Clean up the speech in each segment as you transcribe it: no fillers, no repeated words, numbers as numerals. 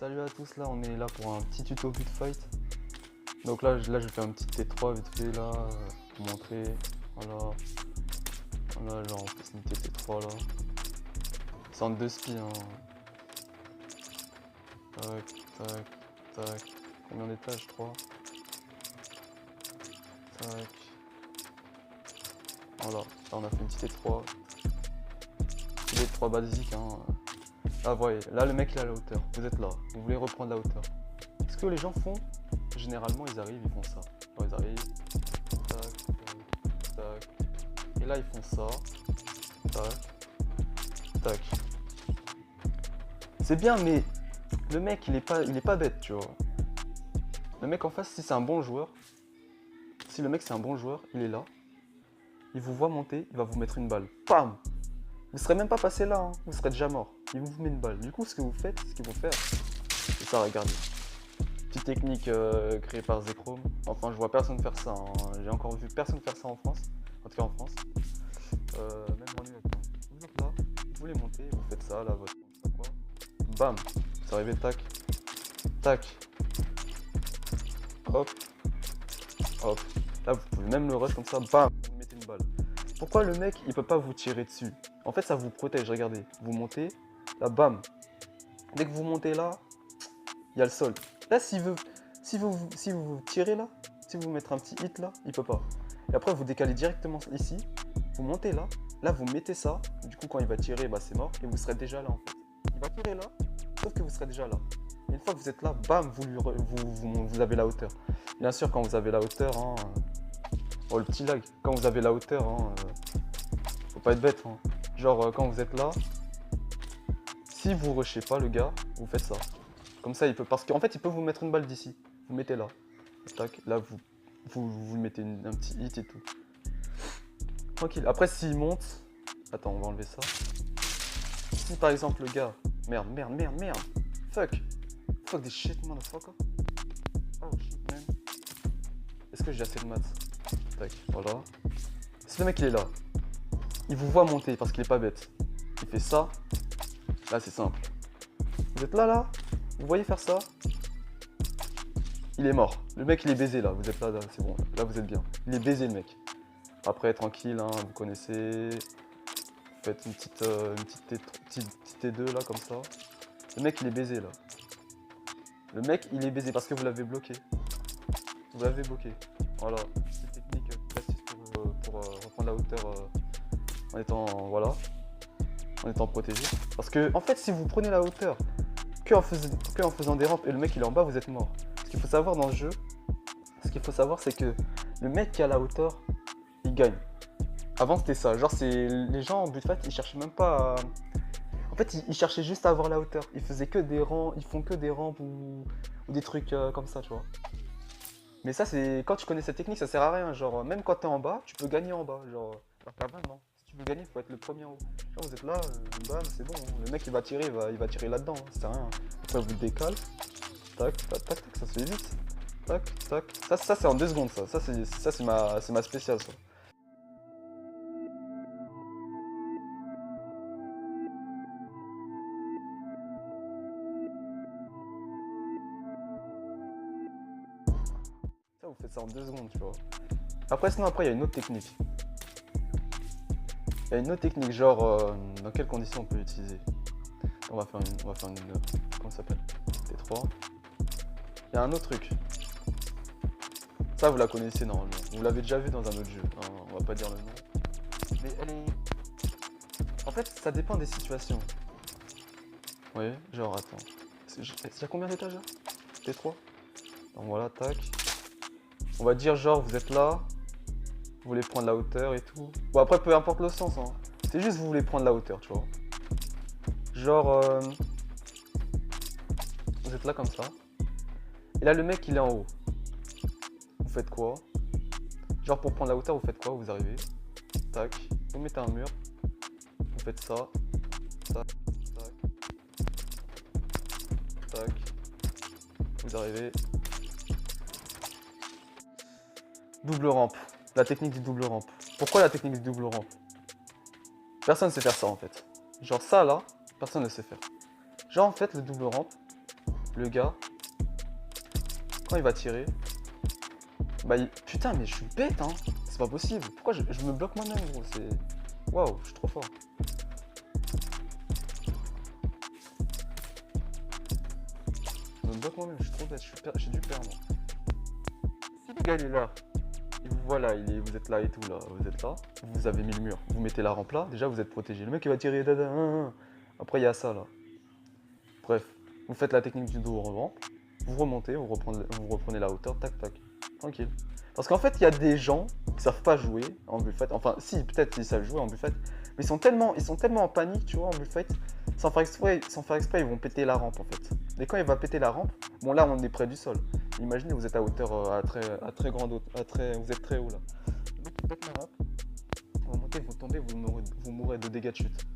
Salut à tous, là on est là pour un petit tuto vite fight. Donc là je fais un petit T3 vite fait là, pour montrer. Voilà. Voilà, genre on fait une petite T3 là. C'est en 2 spies hein. Tac, tac, tac. Combien d'étages? 3. Tac. Voilà, là on a fait une petite T3. Petite T3 basique hein. Ah voyez, là le mec il est à la hauteur, vous êtes là, vous voulez reprendre la hauteur. Ce que les gens font, généralement ils arrivent, ils font ça. Genre, ils arrivent, tac, tac, tac. Et là ils font ça, tac, tac. C'est bien mais le mec il est pas bête tu vois. Le mec en face si c'est un bon joueur, si le mec c'est un bon joueur, il est là, il vous voit monter, il va vous mettre une balle. Pam! Vous serez même pas passé là, hein. Vous serez déjà mort. Il vous met une balle. Du coup, ce que vous faites, ce qu'ils vont faire, c'est ça, regardez. Petite technique créée par Zekrom. Enfin, je vois personne faire ça. Hein. J'ai encore vu personne faire ça en France. En tout cas en France. Même en US. Vous êtes là, vous voulez monter, vous faites ça, là, votre quoi. Bam! Vous arrivez, tac, tac. Hop, hop. Là, vous pouvez même le rush comme ça, bam! Vous mettez une balle. Pourquoi le mec, il peut pas vous tirer dessus? En fait, ça vous protège, regardez. Vous montez, là, bam. Dès que vous montez là, il y a le sol. Là, si vous tirez là, si vous mettez un petit hit là, il peut pas. Et après, vous décalez directement ici, vous montez là, vous mettez ça. Du coup, quand il va tirer, bah, c'est mort. Et vous serez déjà là, en fait. Il va tirer là, sauf que vous serez déjà là. Et une fois que vous êtes là, bam, vous avez la hauteur. Bien sûr, quand vous avez la hauteur, hein, oh, le petit lag, quand vous avez la hauteur, hein, faut pas être bête. Hein. Genre, quand vous êtes là, si vous rushez pas le gars, vous faites ça. Comme ça, il peut. Parce qu'en fait, il peut vous mettre une balle d'ici. Vous mettez là. Tac, là, vous mettez un petit hit et tout. Tranquille. Après, s'il monte. Attends, on va enlever ça. Si par exemple, le gars. Merde. Fuck. Fuck this shit, motherfucker. Oh shit, man. Est-ce que j'ai assez de maths? Tac, voilà. Si le mec il est là, il vous voit monter parce qu'il est pas bête. Il fait ça. Là, c'est simple. Vous êtes là, vous voyez faire ça. Il est mort. Le mec, il est baisé là. Vous êtes là, c'est bon. Là, vous êtes bien. Il est baisé, le mec. Après, tranquille, hein, vous connaissez. Vous faites une petite T2 là, comme ça. Le mec, il est baisé là. Le mec, il est baisé parce que vous l'avez bloqué. Vous l'avez bloqué. Voilà. Petite technique classique pour reprendre la hauteur en étant, voilà, en étant protégé. Parce que, en fait, si vous prenez la hauteur que en faisant des rampes et le mec il est en bas, vous êtes mort. Ce qu'il faut savoir dans le jeu, c'est que le mec qui a la hauteur, il gagne. Avant c'était ça, genre c'est les gens en but de fight, ils cherchaient même pas à... En fait ils cherchaient juste à avoir la hauteur. Ils faisaient que des rangs, ils font que des rampes ou des trucs comme ça, tu vois. Mais ça c'est quand tu connais cette technique, ça sert à rien. Genre même quand t'es en bas, tu peux gagner en bas. Genre non. Si tu veux gagner, il faut être le premier en haut. Genre, vous êtes là, bam, c'est bon. Hein. Le mec il va tirer, il va tirer là-dedans. Hein. Ça sert à rien. Après vous le décale. Tac, tac, tac, tac, ça se fait vite. Tac, tac. Ça c'est en 2 secondes ça. Ça c'est ma spéciale ça. Ça vous faites ça en 2 secondes, tu vois. Après sinon après il y a une autre technique. Il y a une autre technique, genre dans quelles conditions on peut l'utiliser. On va faire une comment ça s'appelle? T3. Il y a un autre truc. Ça vous la connaissez normalement. Vous l'avez déjà vu dans un autre jeu. Hein, on va pas dire le nom. Mais elle est... En fait, ça dépend des situations. Vous voyez, genre attends. Il y a combien d'étages là? T3. Donc voilà, tac. On va dire genre vous êtes là. Vous voulez prendre la hauteur et tout. Bon après peu importe le sens. Hein. C'est juste vous voulez prendre la hauteur, tu vois. Genre... vous êtes là comme ça. Et là le mec il est en haut. Vous faites quoi? Genre pour prendre la hauteur, vous faites quoi? Vous arrivez, tac, vous mettez un mur, vous faites ça, tac, tac, tac, vous arrivez. Double rampe, la technique du double rampe. Pourquoi la technique du double rampe? Personne ne sait faire ça en fait. Genre ça là, personne ne sait faire. Genre en fait le double rampe, le gars, quand il va tirer, bah putain, mais je suis bête, hein. C'est pas possible. Pourquoi je me bloque moi-même, gros? C'est... Waouh, je suis trop fort. Je me bloque moi-même, je suis trop bête, j'ai dû perdre. Si le gars il est là, il vous voit là, vous êtes là et tout là, vous êtes là, vous avez mis le mur, vous mettez la rampe là, déjà vous êtes protégé. Le mec il va tirer, après il y a ça là. Bref, vous faites la technique du dos en rampe, vous remontez, vous reprenez la hauteur, tac tac, tranquille. Parce qu'en fait il y a des gens qui savent pas jouer en bullfight, enfin si peut-être ils savent jouer en bullfight, mais ils sont tellement en panique, tu vois, en bullfight, sans faire exprès, ils vont péter la rampe en fait. Et quand il va péter la rampe, bon là on est près du sol. Imaginez vous êtes à hauteur, à très grande hauteur, vous êtes très haut là. Donc il pète la rampe, vous montez, vous tombez, vous mourrez de dégâts de chute.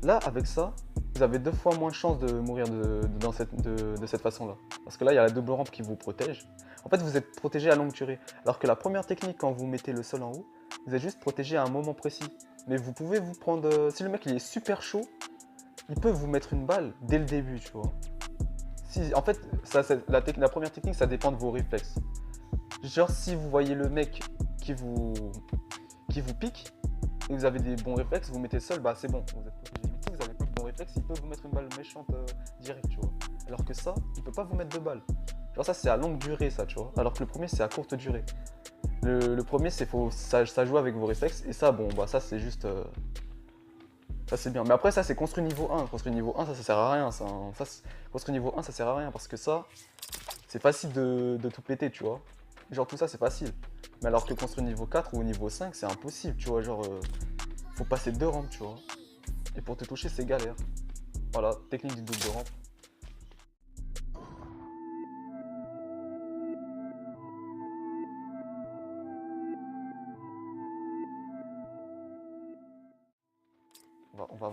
Là avec ça, vous avez 2 fois moins de chances de mourir de cette façon-là. Parce que là il y a la double rampe qui vous protège. En fait vous êtes protégé à longue durée. Alors que la première technique quand vous mettez le sol en haut, vous êtes juste protégé à un moment précis. Mais vous pouvez vous prendre, si le mec il est super chaud, il peut vous mettre une balle dès le début, tu vois. En fait, la première technique, ça dépend de vos réflexes. Genre, si vous voyez le mec qui vous pique, et vous avez des bons réflexes, vous mettez seul, bah c'est bon, vous êtes protégé. Mais si vous avez pas de bons réflexes, il peut vous mettre une balle méchante direct, tu vois. Alors que ça, il peut pas vous mettre de balle. Genre ça, c'est à longue durée, ça, tu vois. Alors que le premier, c'est à courte durée. Le premier, ça joue avec vos réflexes, et ça, bon, bah ça, c'est juste... Ça c'est bien, mais après ça c'est construit niveau 1, construit niveau 1 ça sert à rien, construit niveau 1 ça sert à rien parce que ça, c'est facile de tout péter tu vois, genre tout ça c'est facile, mais alors que construit niveau 4 ou niveau 5 c'est impossible tu vois, genre faut passer 2 rampes tu vois, et pour te toucher c'est galère, voilà, technique du double rampe.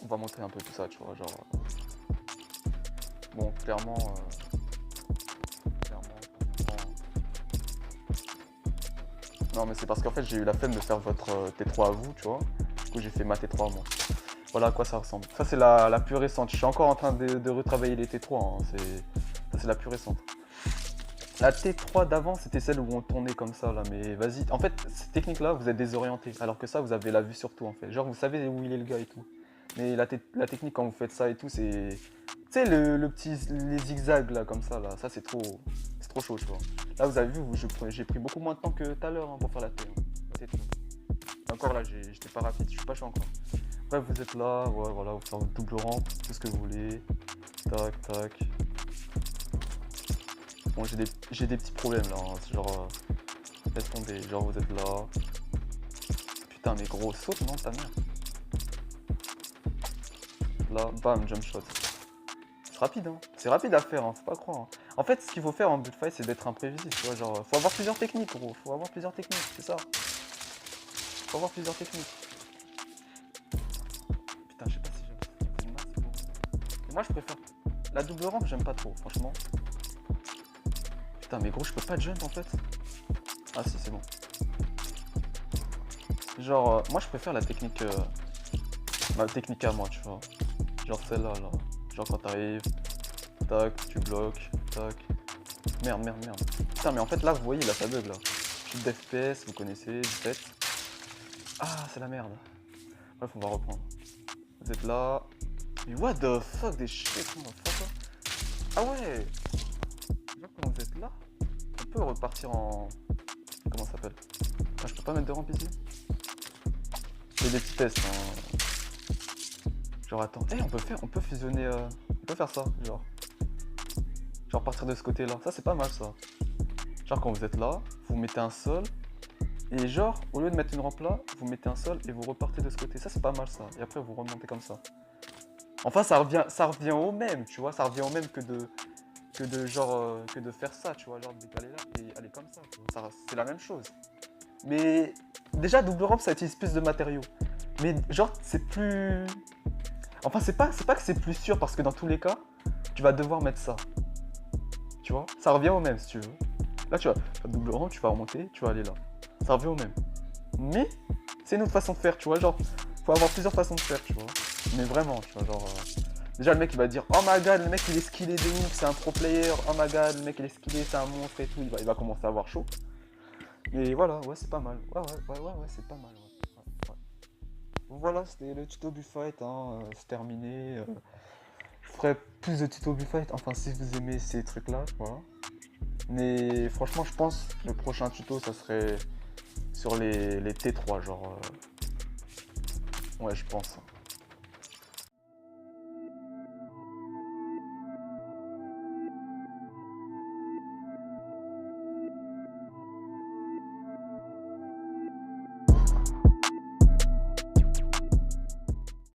On va montrer un peu tout ça tu vois, genre, bon clairement, non mais c'est parce qu'en fait j'ai eu la flemme de faire votre T3 à vous, tu vois. Du coup j'ai fait ma T3 moi. Voilà à quoi ça ressemble. Ça c'est la plus récente. Je suis encore en train de retravailler les T3. Hein. Ça c'est la plus récente. La T3 d'avant c'était celle où on tournait comme ça là. Mais vas-y. En fait cette technique là vous êtes désorienté. Alors que ça vous avez la vue sur tout en fait. Genre vous savez où il est le gars et tout. Mais la technique quand vous faites ça et tout c'est... Tu sais les zigzags là comme ça là. Ça c'est trop chaud tu vois. Là vous avez vu, j'ai pris beaucoup moins de temps que tout à l'heure hein, pour faire la T. Hein. C'est tout. Encore là, j'étais pas rapide, je suis pas chaud encore. Bref, vous êtes là, ouais, voilà, vous faites votre double rampe, tout ce que vous voulez. Tac, tac. Bon, j'ai des petits problèmes là, hein. Genre, laisse tomber, genre vous êtes là. Putain, mais gros, saute, non, ta mère. Là, bam, jump shot. C'est rapide, hein. C'est rapide à faire, hein, faut pas croire. Hein. En fait, ce qu'il faut faire en bullfight, c'est d'être imprévisible, tu vois, genre, faut avoir plusieurs techniques, gros, faut avoir plusieurs techniques, c'est ça. Faut avoir plusieurs techniques. Putain, je sais pas si j'aime ça. Moi, je préfère... La double rampe, j'aime pas trop, franchement. Putain, mais gros, je peux pas jump, en fait. Ah si, c'est bon. Genre, moi, je préfère la technique... ma technique à moi, tu vois. Genre celle-là, là. Genre quand t'arrives, tac, tu bloques, tac. Merde. Putain, mais en fait, là, vous voyez, là, ça bug, là. Chute d'FPS, vous connaissez, vous faites. Ah, c'est la merde. Bref, on va reprendre. Vous êtes là. Mais what the fuck, des shit, motherfucker. Ah ouais. Genre quand vous êtes là, on peut repartir en... Comment ça s'appelle? Ah, je peux pas mettre de rampe ici? C'est des petits tests, hein. Genre attends, on peut fusionner, on peut faire ça, genre partir de ce côté là, ça c'est pas mal ça. Genre quand vous êtes là, vous mettez un sol, et genre au lieu de mettre une rampe là, vous mettez un sol et vous repartez de ce côté, ça c'est pas mal ça, et après vous remontez comme ça. Enfin ça revient au même, tu vois, ça revient au même que de faire ça, tu vois, genre de décaler là et aller comme ça, c'est la même chose. Mais déjà double rampe ça utilise plus de matériaux, mais genre c'est plus... Enfin, c'est pas que c'est plus sûr parce que dans tous les cas, tu vas devoir mettre ça. Tu vois, ça revient au même si tu veux. Là, tu vas double rang, tu vas remonter, tu vas aller là. Ça revient au même. Mais c'est une autre façon de faire, tu vois. Genre, faut avoir plusieurs façons de faire, tu vois. Mais vraiment, tu vois, genre. Déjà, le mec, il va dire, oh my god, le mec, il est skillé de ouf, c'est un pro player. Oh my god, le mec, il est skillé, c'est un monstre et tout. Il va commencer à avoir chaud. Mais voilà, ouais, c'est pas mal. Ouais, c'est pas mal. Ouais. Donc voilà, c'était le tuto Bullfight, hein. C'est terminé. Je ferai plus de tutos Bullfight, enfin, si vous aimez ces trucs-là, voilà. Mais franchement, je pense le prochain tuto, ça serait sur les T3, genre. Ouais, je pense.